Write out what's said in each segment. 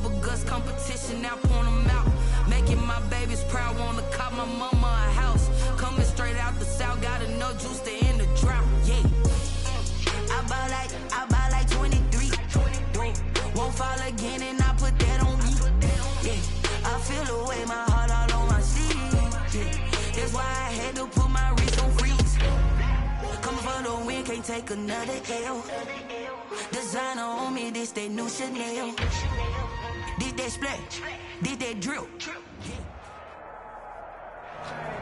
Rubber guts competition, now point them out. Making my babies proud, wanna cop my mama a house. Coming straight out the south, got enough juice to end the drought. Yeah. I buy like 23. Won't fall again and I put that on me. Yeah. I feel the way, my heart all on my sleeve. Yeah. That's why I had to put my wrist on freeze. Coming for the win, can't take another L. Designer on me, this that new Chanel. Did that splash, did that drill.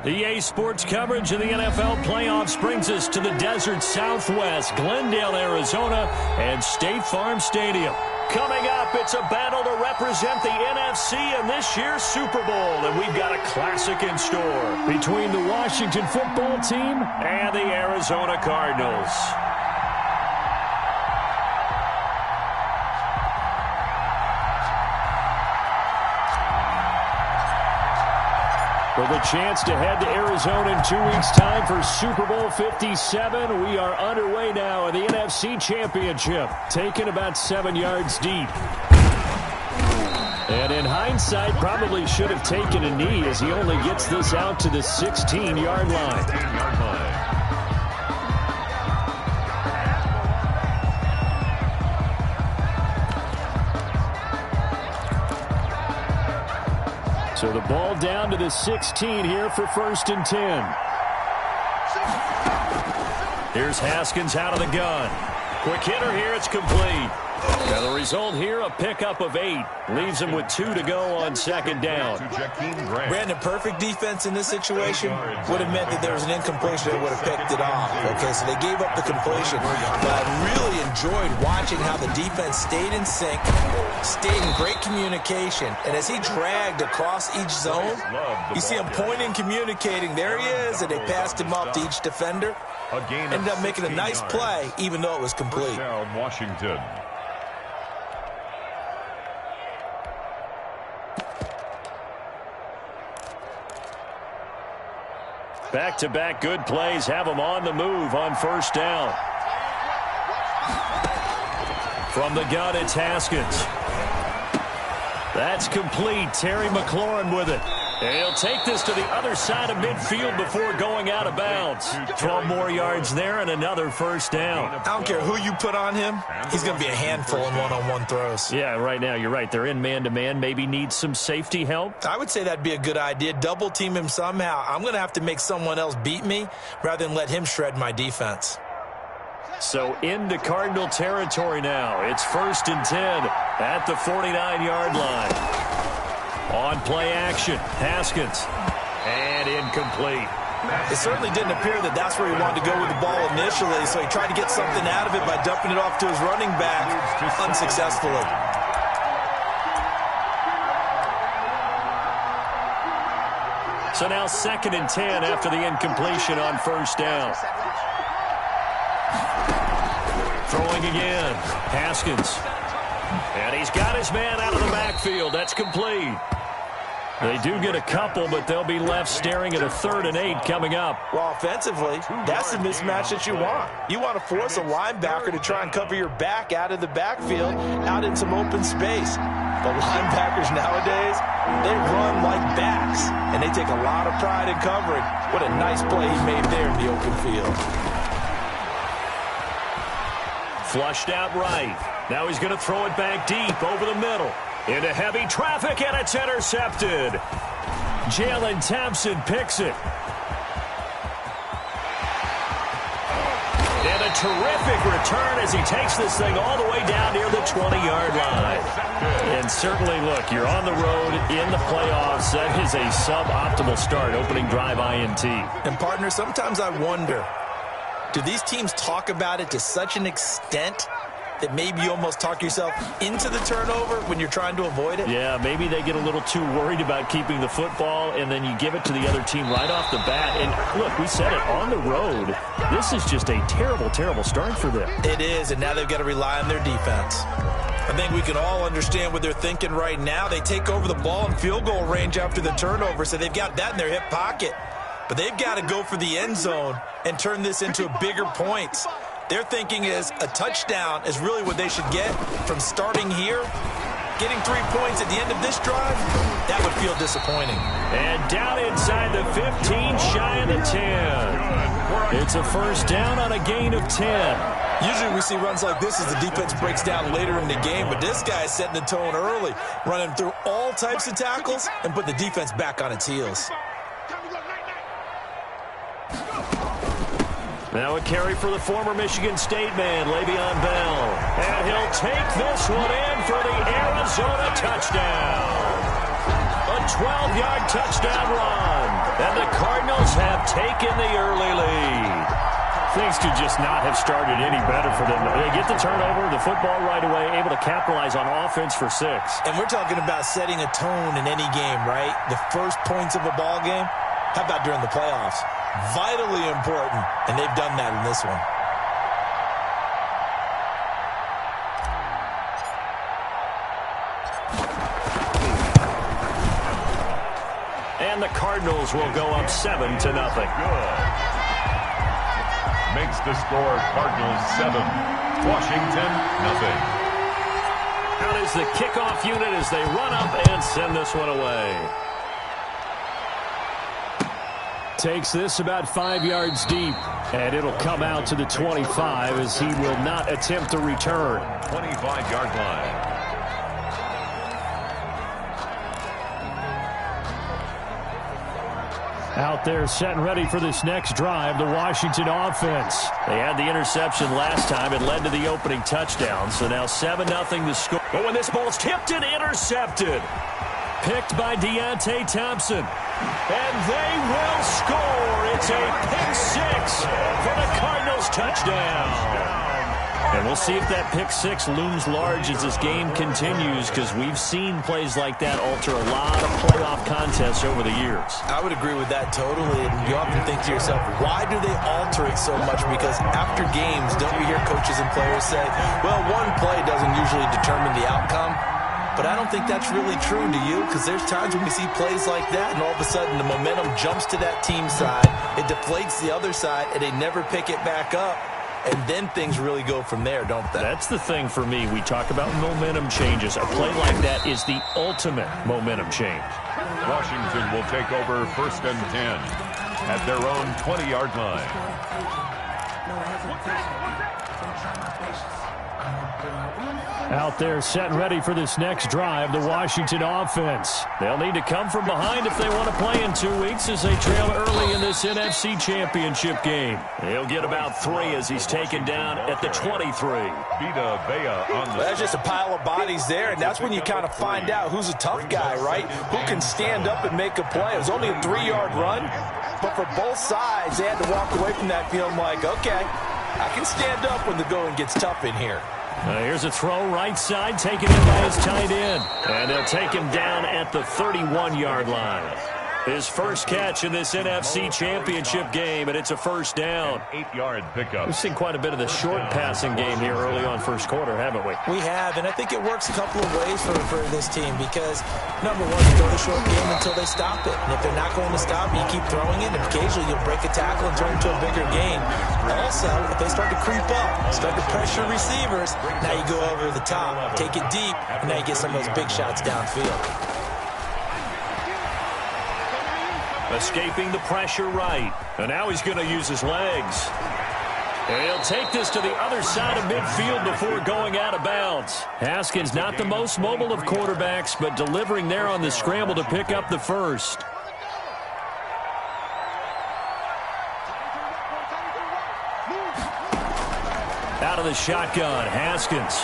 The EA Sports coverage of the NFL playoffs brings us to the desert Southwest, Glendale, Arizona, and State Farm Stadium. Coming up, it's a battle to represent the NFC in this year's Super Bowl, and we've got a classic in store between the Washington football team and the Arizona Cardinals. For the chance to head to Arizona in 2 weeks' time for Super Bowl 57, we are underway now in the NFC Championship, taken about 7 yards deep. And in hindsight, probably should have taken a knee as he only gets this out to the 16-yard line. So the ball down to the 16 here for 1st and 10. Here's Haskins out of the gun. Quick hitter here, it's complete. Now the result here, a pickup of 8. Leaves him with 2 to go on 2nd down. Brandon, perfect defense in this situation would have meant that there was an incompletion that would have picked it off. Okay, so they gave up the completion. But I really enjoyed watching how the defense stayed in sync, stayed in great communication. And as he dragged across each zone, you see him pointing, communicating. There he is, and they passed him up to each defender. Ended up making a nice play, even though it was complete. Washington. Back-to-back good plays have him on the move on 1st down. From the gun, it's Haskins. That's complete. Terry McLaurin with it. And he'll take this to the other side of midfield before going out of bounds. 12 more yards there and another 1st down. I don't care who you put on him. He's going to be a handful in one-on-one throws. Yeah, right now, you're right. They're in man-to-man. Maybe needs some safety help. I would say that'd be a good idea. Double team him somehow. I'm going to have to make someone else beat me rather than let him shred my defense. So into Cardinal territory now. It's 1st and 10 at the 49-yard line. On play action, Haskins, and incomplete. It certainly didn't appear that that's where he wanted to go with the ball initially, so he tried to get something out of it by dumping it off to his running back unsuccessfully. So now 2nd and 10 after the incompletion on 1st down. Throwing again, Haskins. And he's got his man out of the backfield. That's complete. They do get a couple, but they'll be left staring at a 3rd and 8 coming up. Well, offensively, that's the mismatch that you want. You want to force a linebacker to try and cover your back out of the backfield, out in some open space. The linebackers nowadays, they run like backs, and they take a lot of pride in covering. What a nice play he made there in the open field. Flushed out right. Now he's going to throw it back deep over the middle. Into heavy traffic, and it's intercepted. Jalen Thompson picks it. And a terrific return as he takes this thing all the way down near the 20-yard line. And certainly, look, you're on the road in the playoffs. That is a suboptimal start, opening drive INT. And, partner, sometimes I wonder, do these teams talk about it to such an extent that maybe you almost talk yourself into the turnover when you're trying to avoid it? Yeah, maybe they get a little too worried about keeping the football, and then you give it to the other team right off the bat. And look, we said it, on the road, this is just a terrible, terrible start for them. It is, and now they've got to rely on their defense. I think we can all understand what they're thinking right now. They take over the ball in field goal range after the turnover, so they've got that in their hip pocket. But they've got to go for the end zone and turn this into bigger points. Their thinking is a touchdown is really what they should get from starting here. getting 3 points at the end of this drive, that would feel disappointing. And down inside the 15, shy of the 10. It's a first down on a gain of 10. Usually we see runs like this as the defense breaks down later in the game, but this guy is setting the tone early, running through all types of tackles and put the defense back on its heels. Now a carry for the former Michigan State man, Le'Veon Bell. And he'll take this one in for the Arizona touchdown. A 12-yard touchdown run. And the Cardinals have taken the early lead. Things could just not have started any better for them. They get the turnover, the football right away, able to capitalize on offense for 6. And we're talking about setting a tone in any game, right? The first points of a ball game. How about during the playoffs? Vitally important, and they've done that in this one. And the Cardinals will go up 7-0. Good. Makes the score Cardinals 7, Washington nothing. Out is the kickoff unit as they run up and send this one away. Takes this about 5 yards deep, and it'll come out to the 25 as he will not attempt to return. 25-yard line. Out there set and ready for this next drive, the Washington offense. They had the interception last time. It led to the opening touchdown, so now 7-0 the score. But when this ball's tipped and intercepted, picked by Deontay Thompson. And they will score. It's a pick 6 for the Cardinals touchdown. And we'll see if that pick 6 looms large as this game continues, because we've seen plays like that alter a lot of playoff contests over the years. I would agree with that totally. And you often think to yourself, why do they alter it so much? Because after games, don't you hear coaches and players say, well, one play doesn't usually determine the outcome? But I don't think that's really true, do you? Because there's times when we see plays like that, and all of a sudden the momentum jumps to that team side, it deflates the other side, and they never pick it back up. And then things really go from there, don't they? That's the thing for me. We talk about momentum changes. A play like that is the ultimate momentum change. Washington will take over 1st and 10 at their own 20-yard line. Out there set and ready for this next drive, the Washington offense. They'll need to come from behind if they want to play in 2 weeks as they trail early in this NFC Championship game. He'll get about 3 as he's taken down at the 23. Vita Vea on the... That's just a pile of bodies there, and that's when you kind of find out who's a tough guy, right? Who can stand up and make a play. It was only a 3-yard run, but for both sides, they had to walk away from that feeling like, okay, I can stand up when the going gets tough in here. Here's a throw right side, taken in by his tight end. And they'll take him down at the 31-yard line. His first catch in this NFC Championship game, and it's a first down. 8-yard pickup. We've seen quite a bit of the short passing game here early on first quarter, haven't we? We have, and I think it works a couple of ways for this team because, number one, you throw the short game until they stop it. And if they're not going to stop it, you keep throwing it, and occasionally you'll break a tackle and turn it into a bigger gain. Also, if they start to creep up, start to pressure receivers, now you go over the top, take it deep, and now you get some of those big shots downfield. Escaping the pressure right. And now he's going to use his legs. And he'll take this to the other side of midfield before going out of bounds. Haskins not the most mobile of quarterbacks, but delivering there on the scramble to pick up the first. Out of the shotgun, Haskins.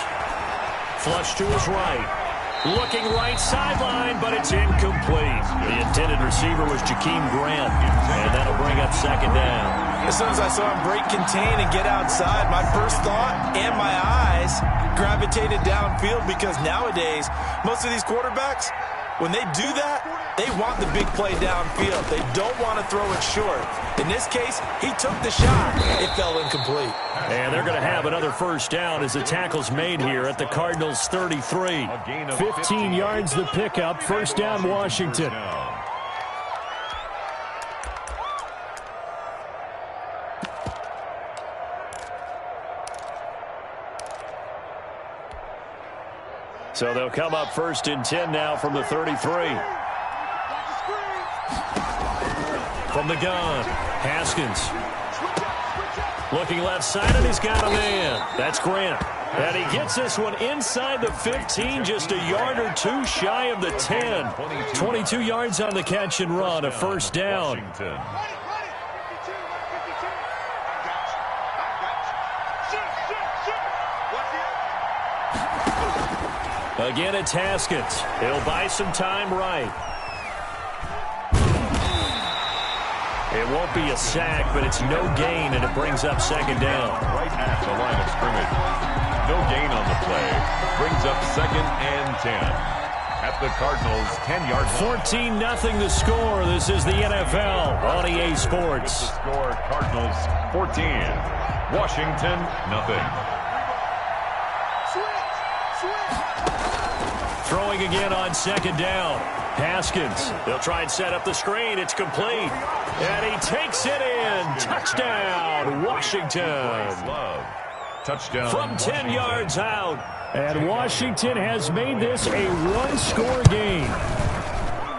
Flush to his right. Looking right sideline, but it's incomplete. The intended receiver was Jakeem Grant, and that'll bring up second down. As soon as I saw him break contain and get outside, my first thought and my eyes gravitated downfield because nowadays, most of these quarterbacks, when they do that, they want the big play downfield. They don't want to throw it short. In this case, he took the shot. It fell incomplete. And they're going to have another first down as the tackle's made here at the Cardinals' 33. 15 yards the pickup. First down, Washington. So they'll come up 1st and 10 now from the 33. From the gun, Haskins. Looking left side, and he's got a man. That's Grant. And he gets this one inside the 15, just a yard or two shy of the 10. 22 yards on the catch and run, a 1st down. Again, it's Haskins. He'll buy some time right. It won't be a sack, but it's no gain, and it brings up 2nd down. Right at the line of scrimmage. No gain on the play. Brings up 2nd and 10. At the Cardinals' 10-yard line. 14-0 the score. This is the NFL on EA Sports. The score, Cardinals 14. Washington, nothing. Throwing again on 2nd down. Haskins. They'll try and set up the screen. It's complete. And he takes it in. Touchdown, Washington. Touchdown. From 10 yards out. And Washington has made this a one-score game.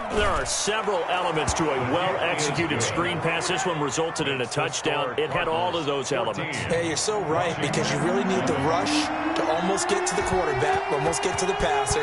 There are several elements to a well-executed screen pass. This one resulted in a touchdown. It had all of those elements. Yeah, you're so right, because you really need the rush to almost get to the quarterback, almost get to the passer.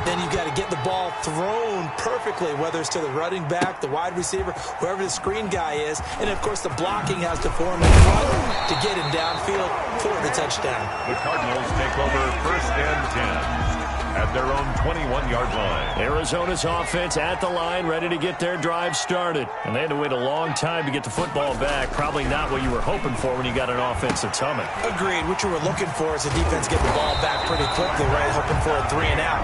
Then you've got to get the ball thrown perfectly, whether it's to the running back, the wide receiver, whoever the screen guy is. And, of course, the blocking has to form in front to get him downfield for the touchdown. The Cardinals take over 1st and 10. At their own 21-yard line. Arizona's offense at the line, ready to get their drive started. And they had to wait a long time to get the football back. Probably not what you were hoping for when you got an offense that's humming. Agreed. What you were looking for is the defense get the ball back pretty quickly, right? Hoping for a 3 and out.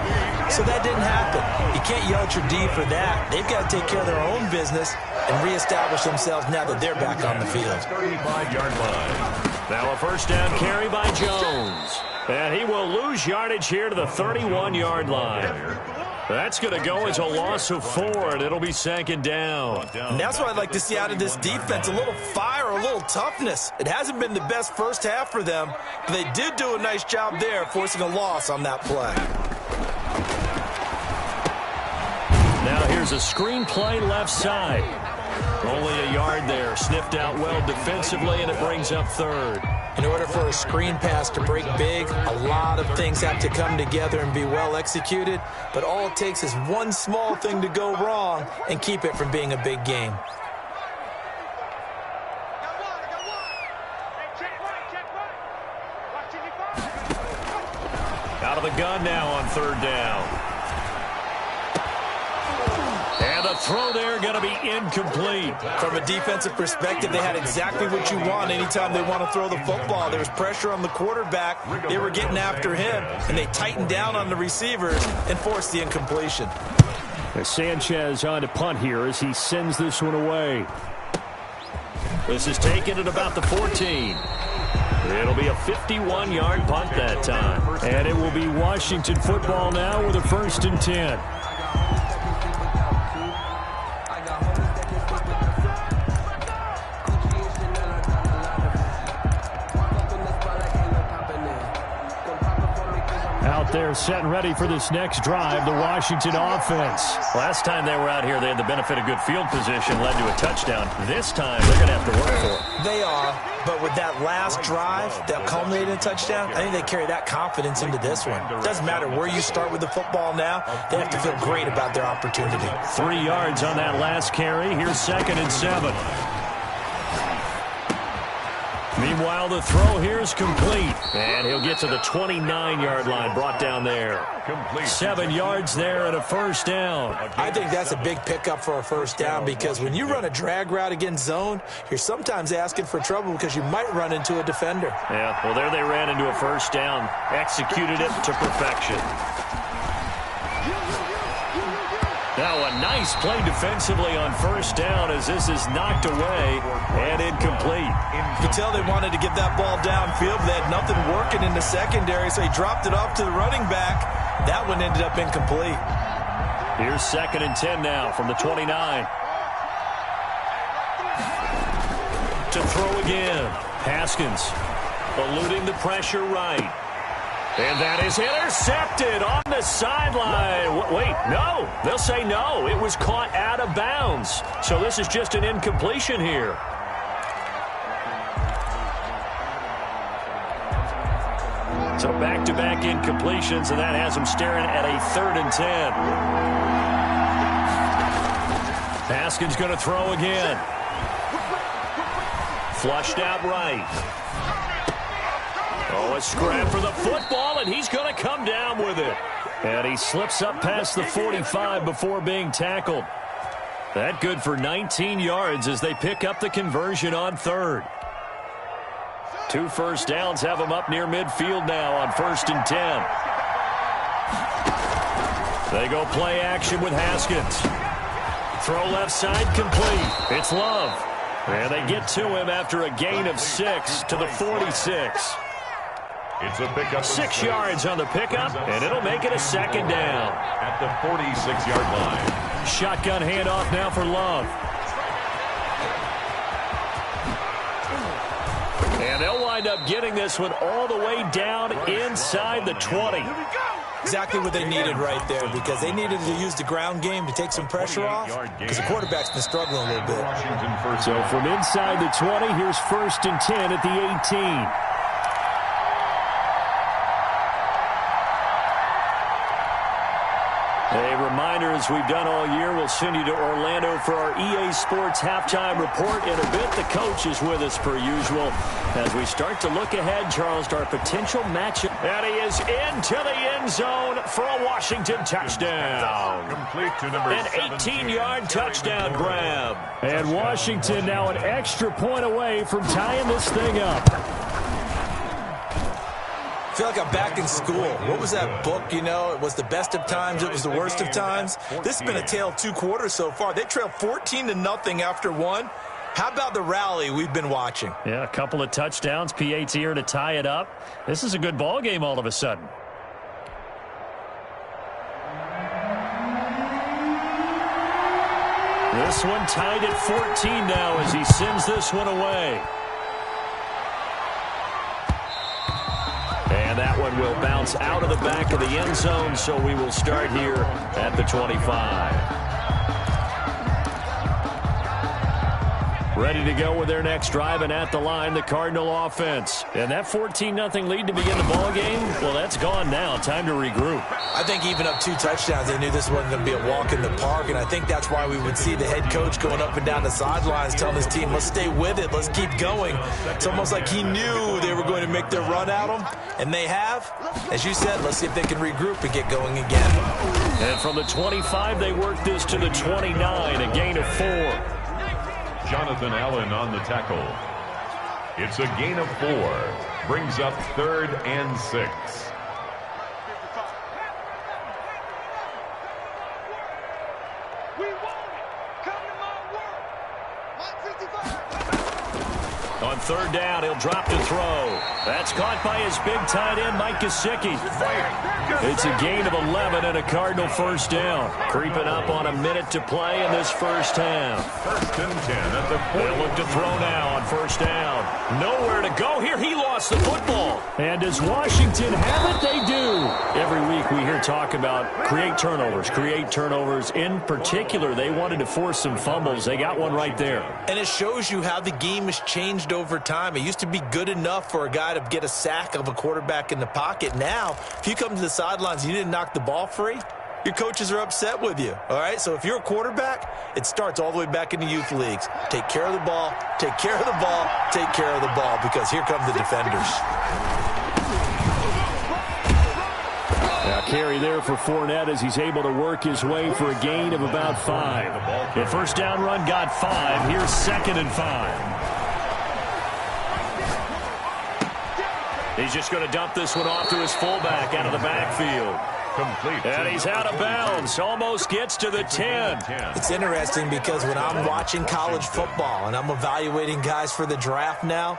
So that didn't happen. You can't yell at your D for that. They've got to take care of their own business and reestablish themselves now that they're back on the field. 35-yard line. Now a 1st down carry by Jones. And he will lose yardage here to the 31-yard line. That's going to go as a loss of 4, and it'll be 2nd down. And that's what I'd like to see out of this defense, a little fire, a little toughness. It hasn't been the best first half for them, but they did do a nice job there, forcing a loss on that play. Now here's a screen play left side. Only a yard there, sniffed out well defensively, and it brings up 3rd. In order for a screen pass to break big, a lot of things have to come together and be well executed, but all it takes is one small thing to go wrong and keep it from being a big game. Out of the gun now on 3rd down. And the throw there going to be incomplete. From a defensive perspective, they had exactly what you want anytime they want to throw the football. There was pressure on the quarterback. They were getting after him, and they tightened down on the receivers and forced the incompletion. Sanchez on to punt here as he sends this one away. This is taken at about the 14. It'll be a 51-yard punt that time. And it will be Washington football now with a 1st and 10. Out there set and ready for this next drive, the Washington offense. Last time they were out here, they had the benefit of good field position, led to a touchdown. This time, they're going to have to work for it. They are, but with that last drive that culminated in a touchdown, I think they carry that confidence into this one. It doesn't matter where you start with the football now, they have to feel great about their opportunity. 3 yards on that last carry. Here's 2nd and 7. Meanwhile, the throw here is complete. And he'll get to the 29-yard line, brought down there. 7 yards there and a 1st down. I think that's a big pickup for a 1st down, because when you run a drag route against zone, you're sometimes asking for trouble because you might run into a defender. Yeah, well, there they ran into a 1st down. Executed it to perfection. Now a nice play defensively on 1st down as this is knocked away and incomplete. You could tell they wanted to get that ball downfield, but they had nothing working in the secondary, so he dropped it off to the running back. That one ended up incomplete. Here's 2nd and 10 now from the 29. To throw again. Haskins eluding the pressure right. And that is intercepted on the sideline. Wait, no. They'll say no. It was caught out of bounds. So this is just an incompletion here. So back-to-back incompletions, and that has them staring at a 3rd and 10. Haskins going to throw again. Flushed out right. Oh, a scrap for the football, and he's going to come down with it. And he slips up past the 45 before being tackled. That good for 19 yards as they pick up the conversion on 3rd. 2 first downs have them up near midfield now on 1st and 10. They go play action with Haskins. Throw left side complete. It's Love. And they get to him after a gain of 6 to the 46. It's a pickup. 6 yards on the pickup, and it'll make it a 2nd down. At the 46-yard line. Shotgun handoff now for Love. And they'll wind up getting this one all the way down inside the 20. Exactly what they needed right there, because they needed to use the ground game to take some pressure off, because the quarterback's been struggling a little bit. So from inside the 20, here's 1st and 10 at the 18. A reminder, as we've done all year, we'll send you to Orlando for our EA Sports halftime report. In a bit, the coach is with us per usual as we start to look ahead, Charles, to our potential matchup. And he is into the end zone for a Washington touchdown. Complete to number An 18-yard touchdown grab. And Washington now an extra point away from tying this thing up. I feel like I'm back in school. What was that book, you know? It was the best of times. It was the worst of times. This has been a tale of 2 quarters so far. They trailed 14-0 after 1. How about the rally we've been watching? Yeah, a couple of touchdowns. PAT here to tie it up. This is a good ball game all of a sudden. This one tied at 14 now as he sends this one away. And that one will bounce out of the back of the end zone, so we will start here at the 25. Ready to go with their next drive, and at the line, the Cardinal offense. And that 14-0 lead to begin the ball game, well, that's gone now. Time to regroup. I think even up 2 touchdowns, they knew this wasn't going to be a walk in the park, and I think that's why we would see the head coach going up and down the sidelines telling his team, let's stay with it, let's keep going. It's almost like he knew they were going to make their run at him, and they have. As you said, let's see if they can regroup and get going again. And from the 25, they work this to the 29, a gain of 4. Jonathan Allen on the tackle. It's a gain of 4. Brings up 3rd and 6. On 3rd down, he'll drop to throw. That's caught by his big tight end, Mike Gesicki. It's a gain of 11 and a Cardinal 1st down. Creeping up on a minute to play in this 1st half. 1st and 10 at the 40. They'll look to throw now on 1st down. Nowhere to go here. He lost the football. And does Washington have it? They do. Every week we hear talk about create turnovers. In particular, they wanted to force some fumbles. They got one right there. And it shows you how the game has changed over time. It used to be good enough for a guy to get a sack of a quarterback in the pocket. Now, if you come to the sidelines and you didn't knock the ball free, your coaches are upset with you. All right, so if you're a quarterback, it starts all the way back in the youth leagues. Take care of the ball, take care of the ball, take care of the ball, because here come the defenders. Now carry there for Fournette as he's able to work his way for a gain of about 5. The 1st down run got 5. Here's 2nd and 5. He's just going to dump this one off to his fullback out of the backfield. Complete. And he's out of bounds. Almost gets to the 10. It's interesting because when I'm watching college football and I'm evaluating guys for the draft now,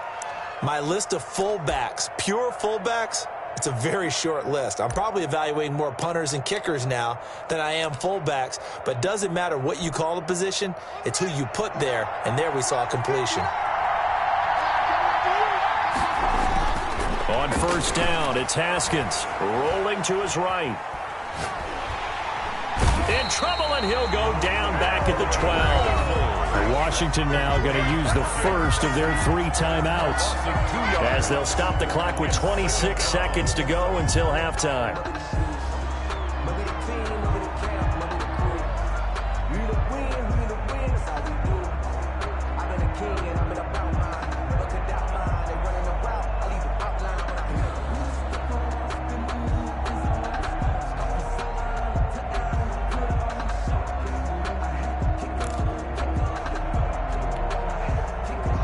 my list of fullbacks, pure fullbacks, it's a very short list. I'm probably evaluating more punters and kickers now than I am fullbacks, but it doesn't matter what you call the position, it's who you put there, and there we saw completion. On on first down. It's Haskins rolling to his right. In trouble, and he'll go down back at the 12. Washington now going to use the first of their 3 timeouts as they'll stop the clock with 26 seconds to go until halftime.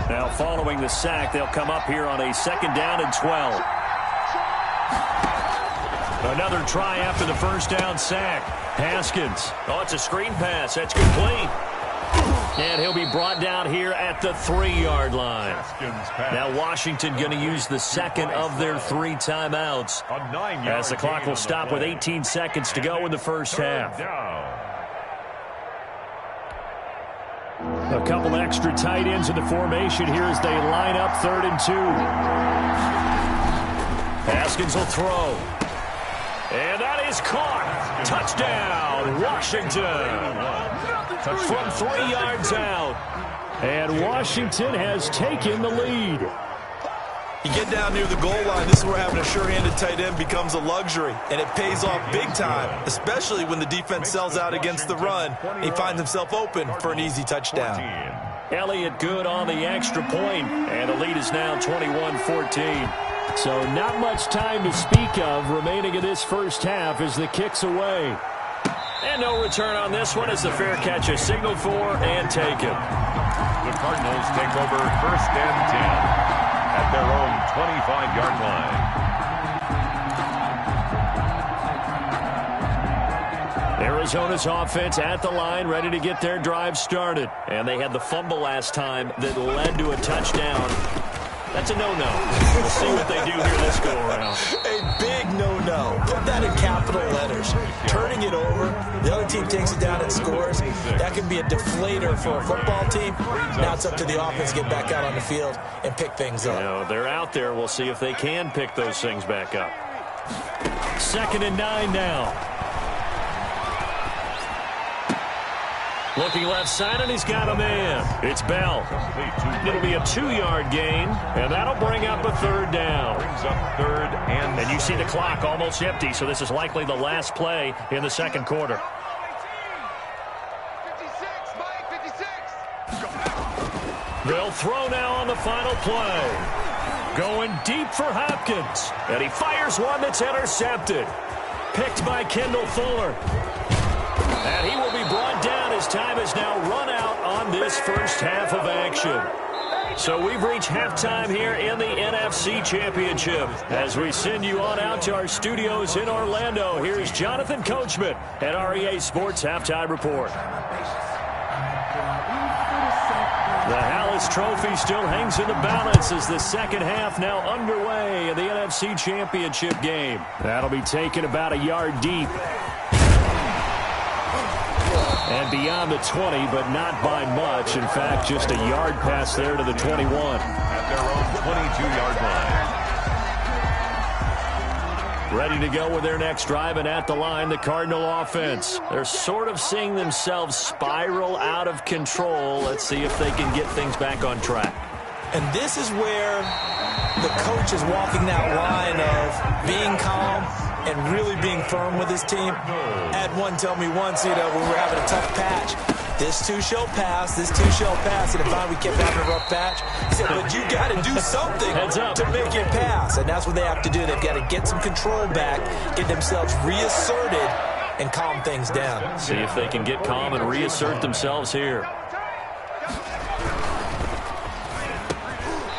Now following the sack, they'll come up here on a 2nd down and 12. Another try after the first down sack. Haskins. Oh, it's a screen pass. That's complete. And he'll be brought down here at the 3-yard line. Now Washington going to use the second of their 3 timeouts as the clock will stop with 18 seconds to go in the first half. A couple extra tight ends in the formation here as they line up 3rd and 2. Haskins will throw. And that is caught. Touchdown, Washington. From 3 yards out. And Washington has taken the lead. You get down near the goal line, this is where having a sure-handed tight end becomes a luxury, and it pays off big time, especially when the defense sells out against the run. He finds himself open for an easy touchdown. Elliott good on the extra point, and the lead is now 21-14. So not much time to speak of remaining in this first half as the kick's away. And no return on this one as the fair catch is signaled for and taken. The Cardinals take over 1st and 10. At their own 25-yard line. Arizona's offense at the line, ready to get their drive started. And they had the fumble last time that led to a touchdown. That's a no-no. We'll see what they do here this go-around. A big no-no. Put that in capital letters. Turning it over, the other team takes it down and scores. That can be a deflator for a football team. Now it's up to the offense to get back out on the field and pick things up. You know, they're out there. We'll see if they can pick those things back up. 2nd and 9 now. Looking left side, and he's got a man. It's Bell. It'll be a 2-yard gain, and that'll bring up a 3rd down. Brings up 3rd and you see the clock almost empty, so this is likely the last play in the 2nd quarter. They'll throw now on the final play. Going deep for Hopkins, and he fires one that's intercepted. Picked by Kendall Fuller. And he will be brought down as time has now run out on this first half of action. So we've reached halftime here in the NFC Championship. As we send you on out to our studios in Orlando, here's Jonathan Coachman at REA Sports Halftime Report. The Hallis Trophy still hangs in the balance as the second half now underway in the NFC Championship game. That'll be taken about a yard deep. And beyond the 20, but not by much. In fact, just a yard pass there to the 21. At their own 22-yard line. Ready to go with their next drive, and at the line, the Cardinal offense. They're sort of seeing themselves spiral out of control. Let's see if they can get things back on track. And this is where the coach is walking that line of being calm and really being firm with his team. Had one tell me once, when we were having a tough patch, this too shall pass, this too shall pass. And if we kept having a rough patch, he said, but you got to do something to make it pass. And that's what they have to do. They've got to get some control back, get themselves reasserted, and calm things down. See if they can get calm and reassert themselves here.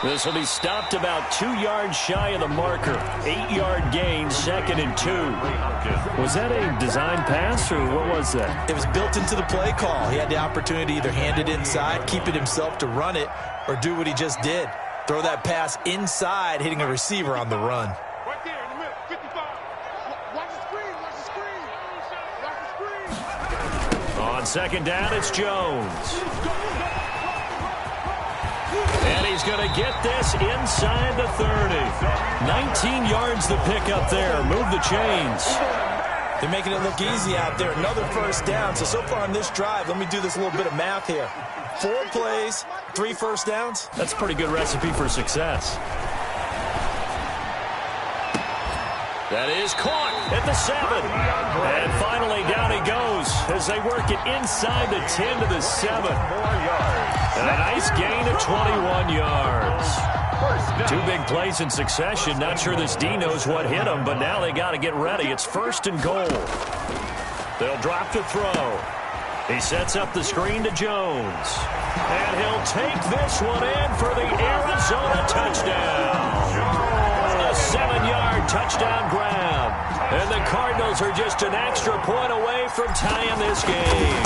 This will be stopped about 2 yards shy of the marker. 8-yard gain, 2nd and 2. Was that a design pass, or what was that? It was built into the play call. He had the opportunity to either hand it inside, keep it himself to run it, or do what he just did. Throw that pass inside, hitting a receiver on the run. Right there in the middle, 55. Watch the screen, watch the screen. Watch the screen. On 2nd down, it's Jones. And he's going to get this inside the 30. 19 yards the pickup there. Move the chains. They're making it look easy out there. Another first down. So far on this drive, let me do this little bit of math here. 4 plays, 3 first downs. That's a pretty good recipe for success. That is caught at the 7. And finally down he goes as they work it inside the 10 to the 7. And a nice gain of 21 yards. 2 big plays in succession. Not sure this D knows what hit him, but now they got to get ready. It's 1st and goal. They'll drop to throw. He sets up the screen to Jones. And he'll take this one in for the Arizona touchdown. A 7-yard touchdown grab. And the Cardinals are just an extra point away from tying this game.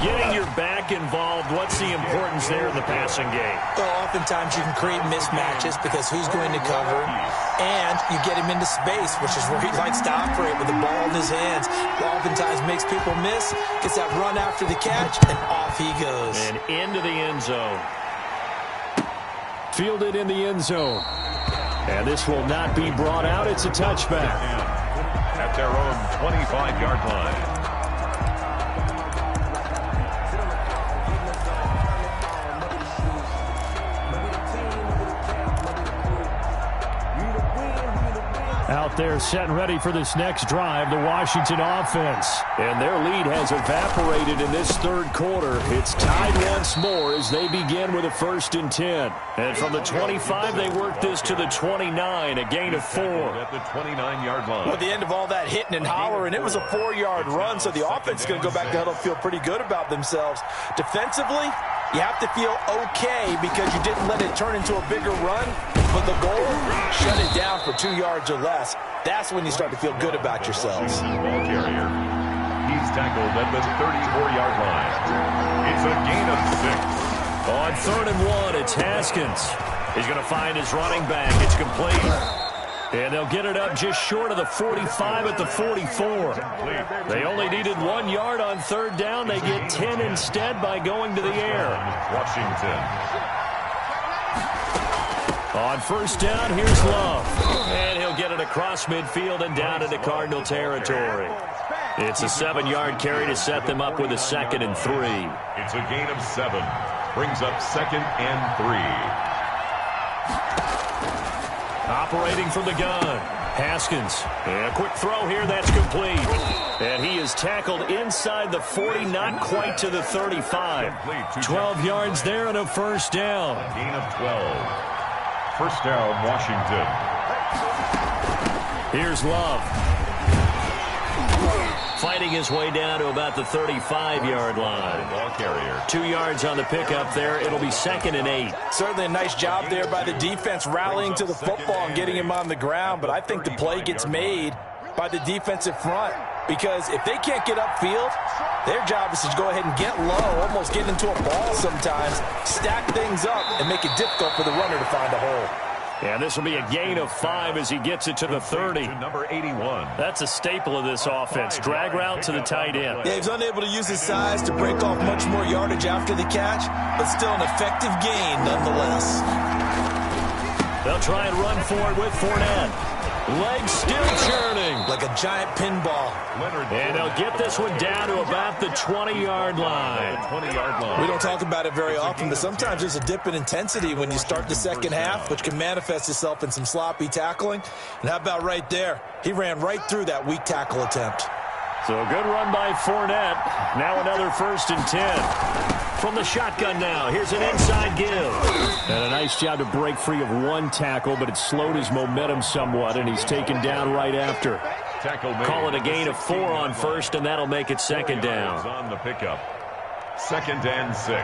Getting your back involved, what's the importance there in the passing game? Well, oftentimes you can create mismatches because who's going to cover him, and you get him into space, which is where he likes to operate with the ball in his hands. Oftentimes makes people miss, gets that run after the catch, and off he goes. And into the end zone. Fielded in the end zone. And this will not be brought out. It's a touchback. At their own 25-yard line. Out there set and ready for this next drive, the Washington offense. And their lead has evaporated in this 3rd quarter. It's tied once more as they begin with a 1st and 10. And from the 25, they work this to the 29, a gain of 4. At the 29-yard line. Well, at the end of all that hitting and hollering, it was a 4-yard run, so the offense is going to go back to huddle, feel pretty good about themselves. Defensively, you have to feel okay because you didn't let it turn into a bigger run. But the goal, shut it down for 2 yards or less. That's when you start to feel good about yourselves. Ball carrier. He's tackled at the 34-yard line. It's a gain of 6. On 3rd and 1, it's Haskins. He's going to find his running back. It's complete. And they'll get it up just short of the 45 at the 44. They only needed 1 yard on 3rd down. They get 10 instead by going to the air. Washington. On 1st down, here's Love. And he'll get it across midfield and down into Cardinal territory. It's a 7-yard carry to set them up with a 2nd and 3. It's a gain of 7. Brings up 2nd and 3. Operating from the gun. Haskins. And a quick throw here, that's complete. And he is tackled inside the 40, not quite to the 35. 12 yards there and a 1st down. A gain of 12. 1st down, Washington. Here's Love. Fighting his way down to about the 35-yard line. Ball carrier. 2 yards on the pickup there. It'll be 2nd and 8. Certainly a nice job there by the defense rallying to the football and getting him on the ground. But I think the play gets made by the defensive front. Because if they can't get upfield, their job is to go ahead and get low, almost get into a ball sometimes, stack things up, and make it difficult for the runner to find a hole. And this will be a gain of 5 as he gets it to the 30. To number 81. That's a staple of this offense. Drag route to the tight end. Yeah, he's unable to use his size to break off much more yardage after the catch, but still an effective gain nonetheless. They'll try and run for it with Fournette. Legs still churning. Like a giant pinball. And they'll get this one down to about the 20-yard line. 20-yard line. We don't talk about it very often, but sometimes there's a dip in intensity when you start the 2nd half, which can manifest itself in some sloppy tackling. And how about right there? He ran right through that weak tackle attempt. So a good run by Fournette. Now another 1st and 10. From the shotgun now, here's an inside give. And a nice job to break free of one tackle, but it slowed his momentum somewhat, and he's taken down right after. Call it a gain of 4 on 1st, and that'll make it 2nd down. On the pickup. 2nd and 6.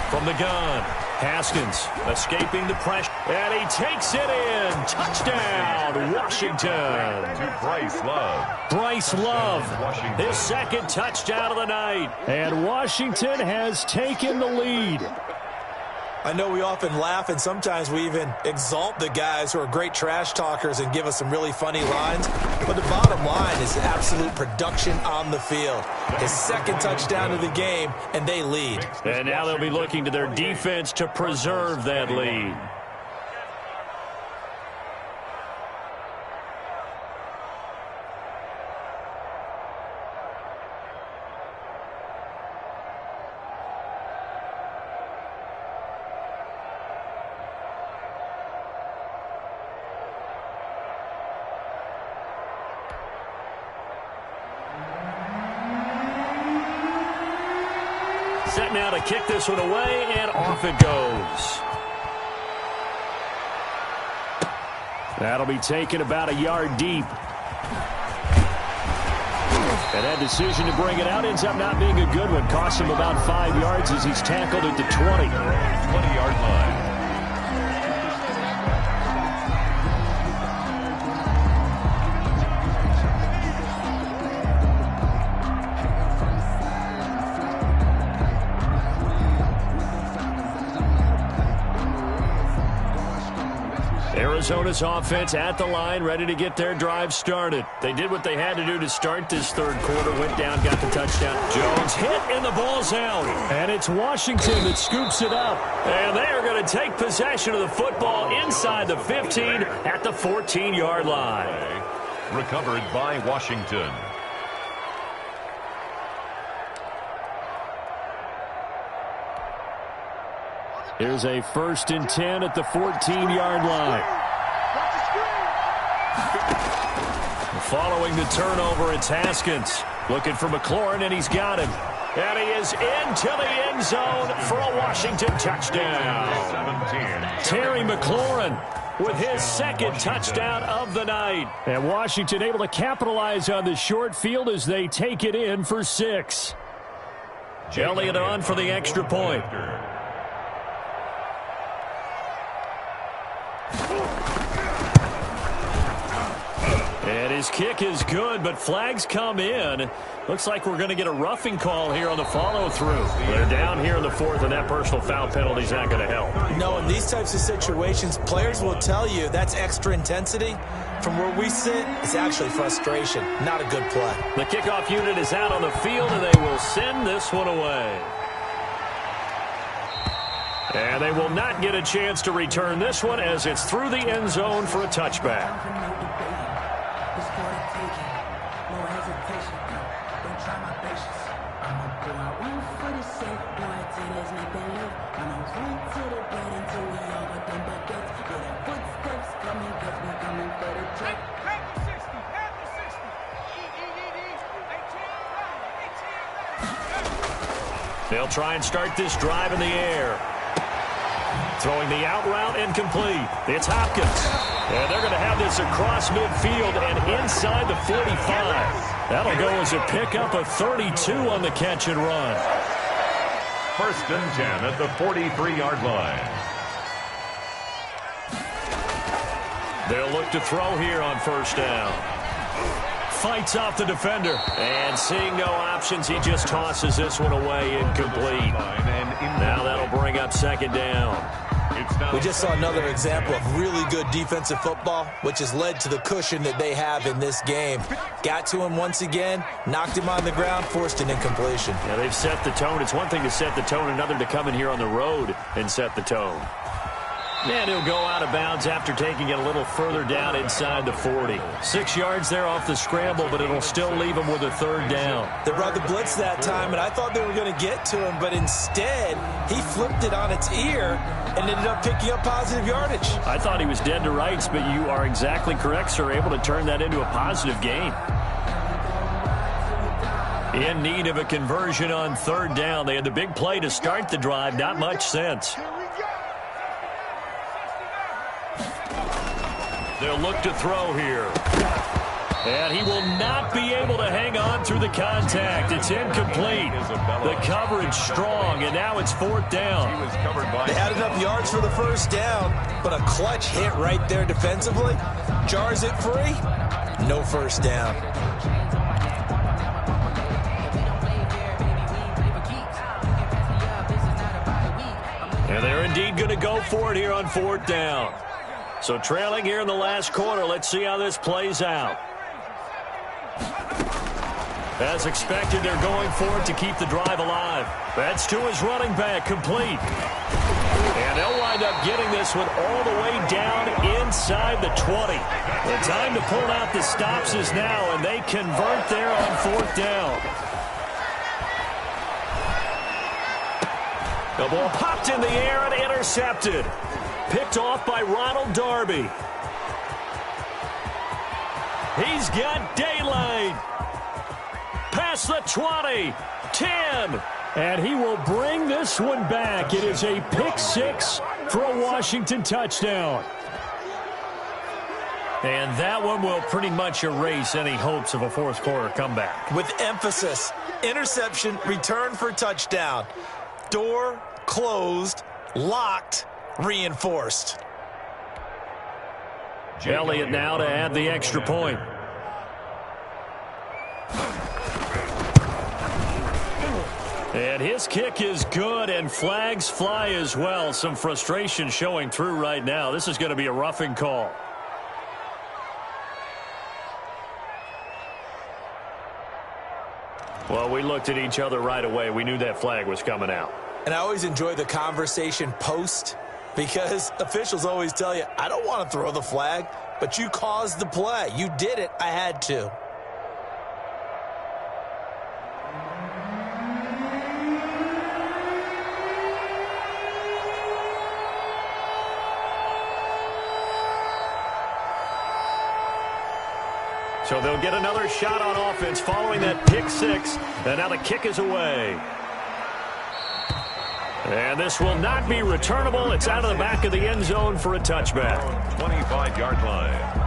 From the gun, Haskins escaping the pressure, and he takes it in. Touchdown, Washington. To Bryce Love. Bryce Love, his 2nd touchdown of the night. And Washington has taken the lead. I know we often laugh, and sometimes we even exalt the guys who are great trash talkers and give us some really funny lines. But the bottom line is absolute production on the field. His second touchdown of the game, and they lead. And now they'll be looking to their defense to preserve that lead. Set now to kick this one away, and off it goes. That'll be taken about a yard deep. And that decision to bring it out ends up not being a good one. Costs him about 5 yards as he's tackled at the 20. 20-yard line. Arizona's offense at the line, ready to get their drive started. They did what they had to do to start this third quarter. Went down, got the touchdown. Jones hit, and the ball's out. And it's Washington that scoops it up. And they are going to take possession of the football inside the 15 at the 14-yard line. Recovered by Washington. Here's a 1st and 10 at the 14-yard line. Following the turnover, it's Haskins. Looking for McLaurin, and he's got him. And he is into the end zone for a Washington touchdown. 17. Terry McLaurin with his second touchdown of the night. And Washington able to capitalize on the short field as they take it in for 6. Elliott on for the extra point. And his kick is good, but flags come in. Looks like we're going to get a roughing call here on the follow-through. They're down here in the 4th, and that personal foul penalty is not going to help. No, in these types of situations, players will tell you that's extra intensity. From where we sit, it's actually frustration. Not a good play. The kickoff unit is out on the field, and they will send this one away. And they will not get a chance to return this one as it's through the end zone for a touchback. They'll try and start this drive in the air. Throwing the out route incomplete. It's Hopkins. And they're going to have this across midfield and inside the 45. That'll go as a pickup of 32 on the catch and run. 1st and 10 at the 43-yard line. They'll look to throw here on 1st down. Fights off the defender. And seeing no options, he just tosses this one away incomplete. Now that'll bring up 2nd down. We just saw another example of really good defensive football, which has led to the cushion that they have in this game. Got to him once again, knocked him on the ground, forced an incompletion. Yeah, they've set the tone. It's one thing to set the tone, another to come in here on the road and set the tone. And he'll go out of bounds after taking it a little further down inside the 40. 6 yards there off the scramble, but it'll still leave him with a 3rd down. They brought the blitz that time, and I thought they were going to get to him, but instead he flipped it on its ear and ended up picking up positive yardage. I thought he was dead to rights, but you are exactly correct, sir. Able to turn that into a positive gain. In need of a conversion on 3rd down. They had the big play to start the drive. Not much sense. They'll look to throw here. And he will not be able to hang on through the contact. It's incomplete. The coverage strong, and now it's 4th down. They had enough yards for the 1st down, but a clutch hit right there defensively. Jars it free. No 1st down. And they're indeed going to go for it here on 4th down. So trailing here in the last quarter. Let's see how this plays out. As expected, they're going for it to keep the drive alive. That's to his running back, complete. And they'll wind up getting this one all the way down inside the 20. The time to pull out the stops is now, and they convert there on 4th down. The ball popped in the air and intercepted. Picked off by Ronald Darby. He's got daylight. Past the 20, 10. And he will bring this one back. It is a pick six for a Washington touchdown. And that one will pretty much erase any hopes of a fourth quarter comeback. With emphasis, interception, return for touchdown. Door closed, locked, reinforced. Elliott now to add the extra point. And his kick is good, and flags fly as well. Some frustration showing through right now. This is going to be a roughing call. Well, we looked at each other right away. We knew that flag was coming out. And I always enjoy the conversation post, because officials always tell you, I don't want to throw the flag, but you caused the play. You did it. I had to. So they'll get another shot on offense following that pick six. And now the kick is away. And this will not be returnable. It's out of the back of the end zone for a touchback. 25-yard line.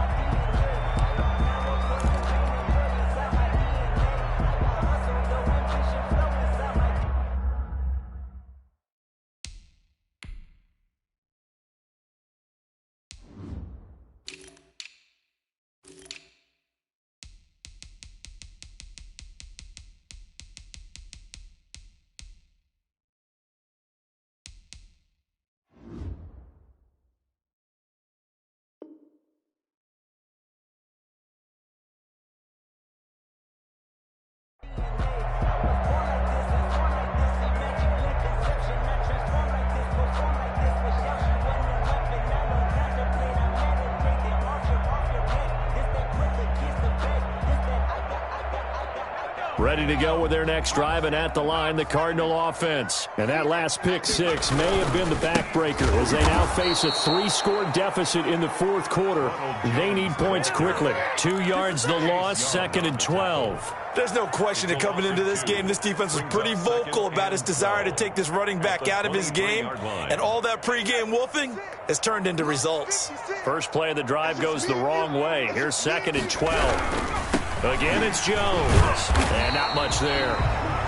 Ready to go with their next drive, and at the line, the Cardinal offense. And that last pick six may have been the backbreaker as they now face a 3-score deficit in the fourth quarter. They need points quickly. 2 yards the loss, 2nd and 12. There's no question that coming into this game, this defense was pretty vocal about its desire to take this running back out of his game. And all that pregame wolfing has turned into results. First play of the drive goes the wrong way. Here's 2nd and 12. Again, it's Jones. And not much there.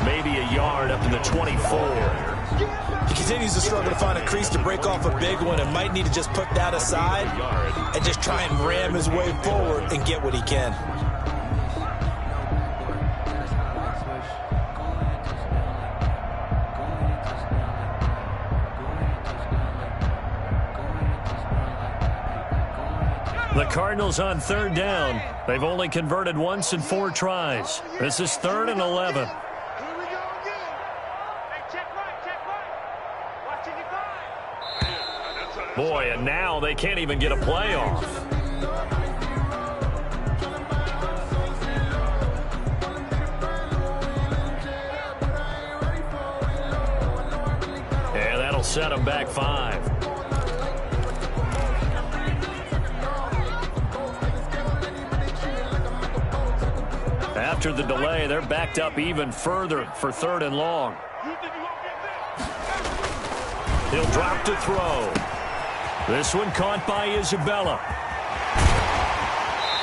Maybe a yard up to the 24. He continues to struggle to find a crease to break off a big one and might need to just put that aside and just try and ram his way forward and get what he can. The Cardinals on 3rd down. They've only converted once in 4 tries. This is 3rd and 11. Here we go again. Hey, check right. Watching your guy. Boy, and now they can't even get a play off. And that'll set them back 5. After the delay, they're backed up even further for 3rd and long. He'll drop to throw. This one caught by Isabella.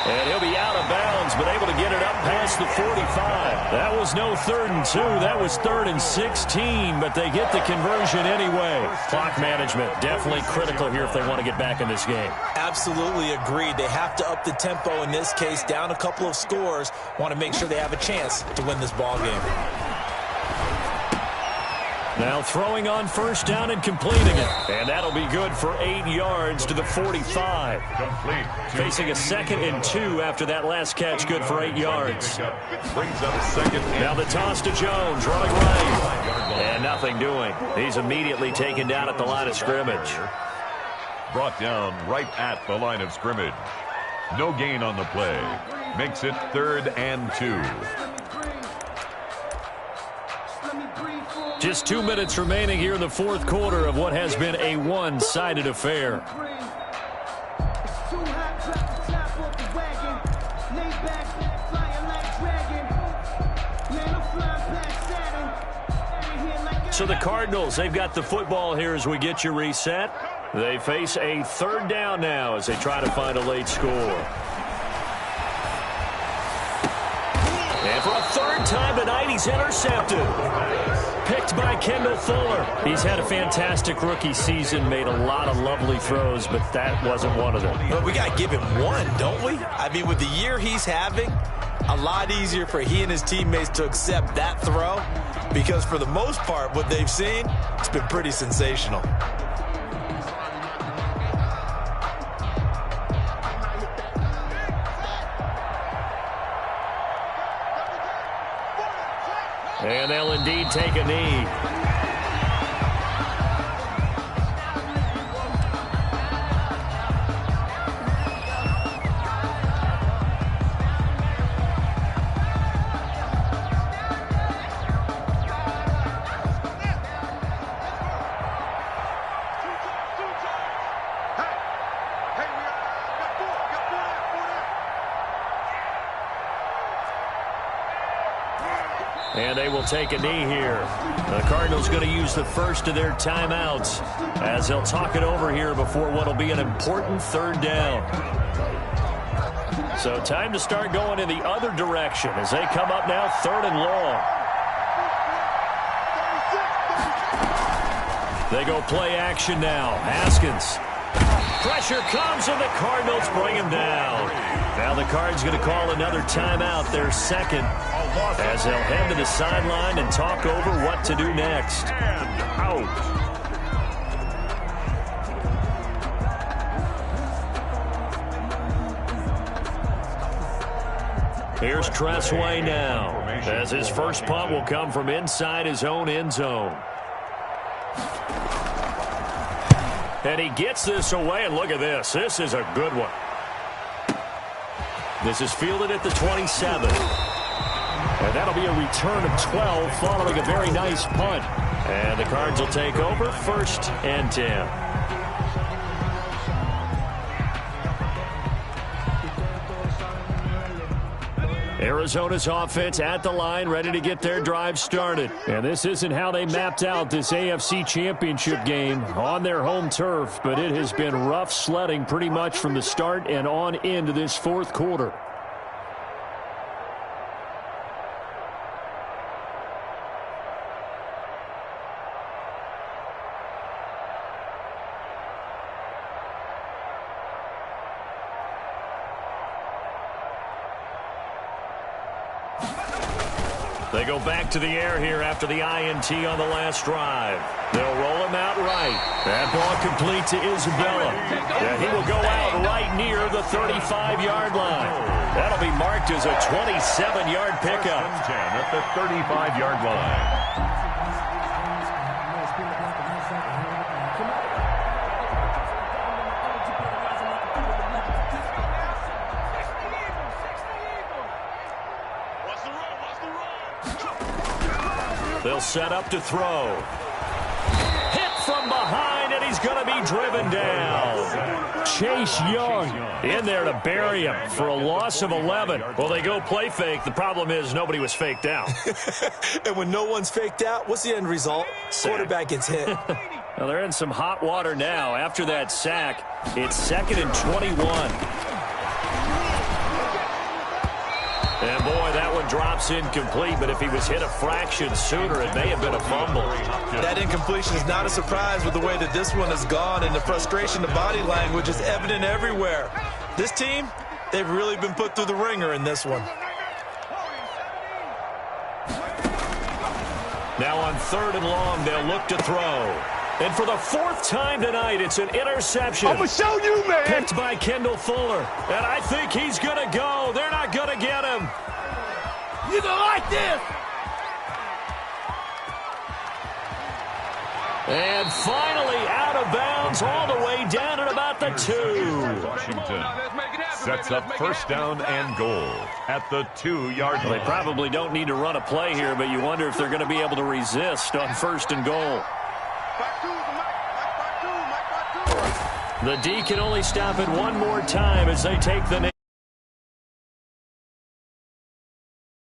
And he'll be out of bounds, but able to get it up past the 45. That was no 3rd and 2. That was 3rd and 16, but they get the conversion anyway. Clock management definitely critical here if they want to get back in this game. Absolutely agreed. They have to up the tempo in this case, down a couple of scores. Want to make sure they have a chance to win this ball game. Now throwing on first down and completing it. And that'll be good for 8 yards to the 45. Complete. Facing a 2nd and 2 after that last catch, good for 8 yards. Brings up 2nd and Now the toss to Jones, running right. And nothing doing. He's immediately taken down at the line of scrimmage. brought down right at the line of scrimmage. No gain on the play. Makes it 3rd and 2. Just 2 minutes remaining here in the fourth quarter of what has been a one-sided affair. So the Cardinals, they've got the football here as we get you reset. They face a 3rd down now as they try to find a late score. And for a 3rd time tonight, he's intercepted. Picked by Kendall Fuller. He's had a fantastic rookie season, made a lot of lovely throws, but that wasn't one of them. But we got to give him one, don't we? I mean, with the year he's having, a lot easier for he and his teammates to accept that throw, because for the most part, what they've seen, it's been pretty sensational. And they'll indeed take a knee. And they will take a knee here. The Cardinals going to use the first of their timeouts as they'll talk it over here before what will be an important 3rd down. So time to start going in the other direction as they come up now 3rd and long. They go play action now. Haskins. Pressure comes and the Cardinals bring him down. Now the Cards going to call another timeout, their 2nd, as they'll head to the sideline and talk over what to do next. And out. Here's Tressway now, as his first punt will come from inside his own end zone. And he gets this away, and look at this. This is a good one. This is fielded at the 27. And that'll be a return of 12 following a very nice punt. And the Cards will take over 1st and 10. Arizona's offense at the line, ready to get their drive started. And this isn't how they mapped out this AFC Championship game on their home turf, but it has been rough sledding pretty much from the start and on into this fourth quarter. They go back to the air here after the INT on the last drive. They'll roll him out right. That ball complete to Isabella. Yeah, he will go out right near the 35-yard line. That'll be marked as a 27-yard pickup. 10 at the 35-yard line. They'll set up to throw. Hit from behind, and he's going to be driven down. Chase Young in there to bury him for a loss of 11. Well, they go play fake. The problem is nobody was faked out. And when no one's faked out, what's the end result? Sack. Quarterback gets hit. Well, they're in some hot water now. After that sack, it's 2nd and 21. And boy, that one drops incomplete, but if he was hit a fraction sooner, it may have been a fumble. That incompletion is not a surprise with the way that this one has gone, and the frustration, the body language is evident everywhere. This team, they've really been put through the ringer in this one. Now on 3rd and long, they'll look to throw. And for the 4th time tonight, it's an interception. I'm going to show you, man. Picked by Kendall Fuller. And I think he's going to go. They're not going to get him. You gonna like this. And finally out of bounds all the way down at about the 2. Washington sets up 1st down and goal at the 2-yard line. They probably don't need to run a play here, but you wonder if they're going to be able to resist on 1st and goal. The D can only stop it one more time as they take the